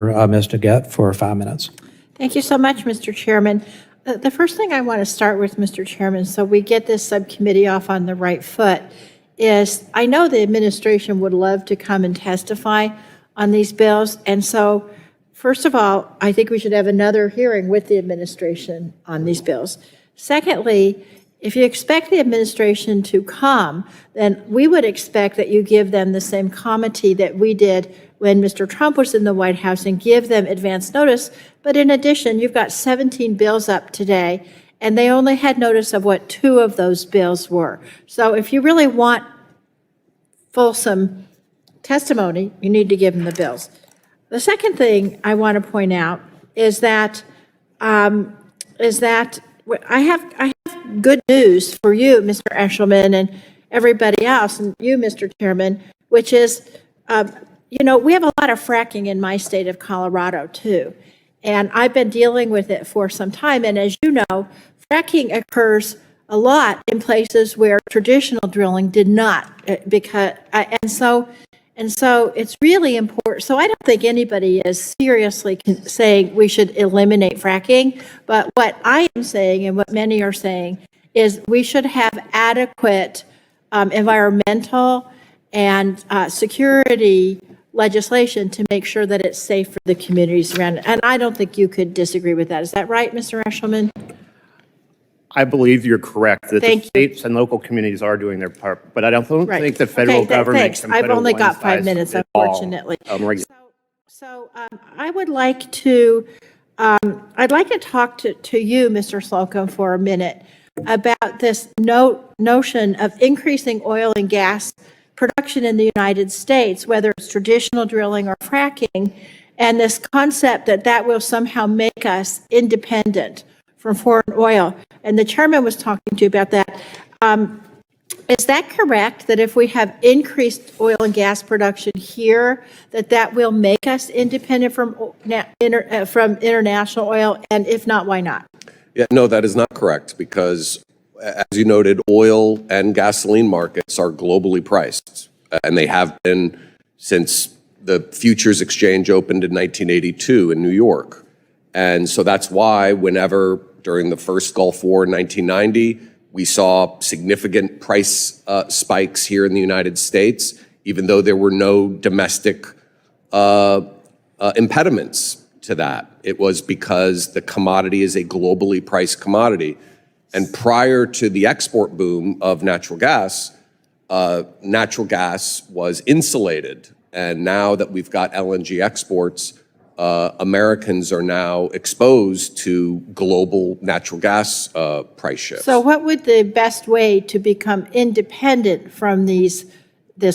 Ms. DeGette for 5 minutes. Thank you so much, Mr. Chairman. The first thing I want to start with, Mr. Chairman, so we get this subcommittee off on the right foot, is I know the administration would love to come and testify on these bills. And so, first of all, I think we should have another hearing with the administration on these bills. Secondly, if you expect the administration to come, then we would expect that you give them the same comity that we did when Mr. Trump was in the White House and give them advance notice. But in addition, you've got 17 bills up today, and they only had notice of what 2 of those bills were. So if you really want fulsome testimony, you need to give them the bills. The second thing I want to point out is that I have good news for you, Mr. Eshelman, and everybody else, and you, Mr. Chairman, which is, we have a lot of fracking in my state of Colorado, too. And I've been dealing with it for some time. And as you know, fracking occurs a lot in places where traditional drilling did not, and so it's really important. So I don't think anybody is seriously saying we should eliminate fracking. But what I am saying, and what many are saying, is we should have adequate environmental and security legislation to make sure that it's safe for the communities around it. And I don't think you could disagree with that. Is that right, Mr. Eshelman? I believe you're correct that the states and local communities are doing their part, but I don't think the federal government thanks. can I've only got 5 minutes, unfortunately. So I would like to, I'd like to talk to you, Mr. Slocum, for a minute about this notion of increasing oil and gas production in the United States, whether it's traditional drilling or fracking, and this concept that will somehow make us independent from foreign oil. And the chairman was talking to you about that. Is that correct, that if we have increased oil and gas production here, that will make us independent from international oil? And if not, why not? Yeah, no, that is not correct, because as you noted, oil and gasoline markets are globally priced, and they have been since the futures exchange opened in 1982 in New York. And so that's why whenever during the first Gulf War in 1990, we saw significant price spikes here in the United States, even though there were no domestic impediments to that. It was because the commodity is a globally priced commodity. And prior to the export boom of natural gas was insulated. And now that we've got LNG exports, Americans are now exposed to global natural gas price shifts. So what would the best way to become independent from this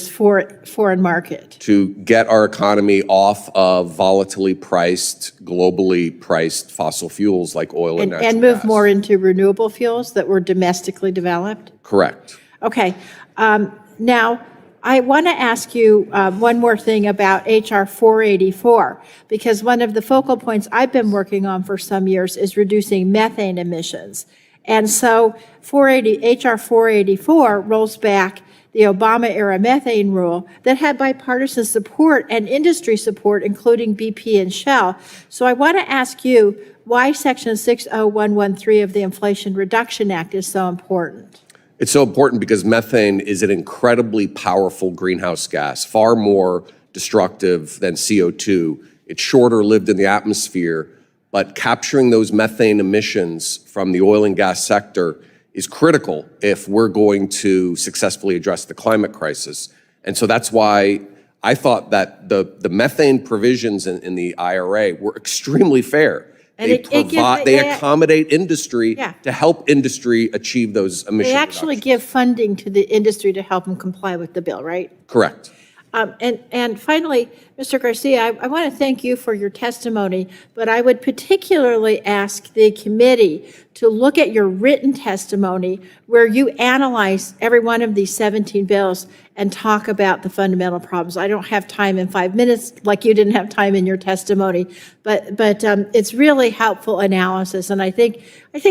foreign market? To get our economy off of volatilely priced, globally priced fossil fuels like oil and natural gas. And move more into renewable fuels that were domestically developed? Correct. Okay. Now, I want to ask you one more thing about H.R. 484, because one of the focal points I've been working on for some years is reducing methane emissions. And so H.R. 484 rolls back the Obama-era methane rule that had bipartisan support and industry support, including BP and Shell. So I want to ask you why Section 60113 of the Inflation Reduction Act is so important. It's so important because methane is an incredibly powerful greenhouse gas, far more destructive than CO2. It's shorter lived in the atmosphere, but capturing those methane emissions from the oil and gas sector is critical if we're going to successfully address the climate crisis. And so that's why I thought that the methane provisions in the IRA were extremely fair. They accommodate industry to help industry achieve those emission They actually give funding to the industry to help them comply with the bill, right? Correct. And finally, Mr. Garcia, I want to thank you for your testimony, but I would particularly ask the committee to look at your written testimony where you analyze every one of these 17 bills and talk about the fundamental problems. I don't have time in 5 minutes, like you didn't have time in your testimony, but it's really helpful analysis, and I think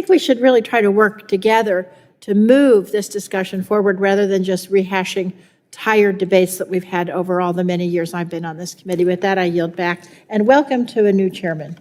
we should really try to work together to move this discussion forward rather than just rehashing tired debates that we've had over all the many years I've been on this committee. With that, I yield back, and welcome to a new chairman.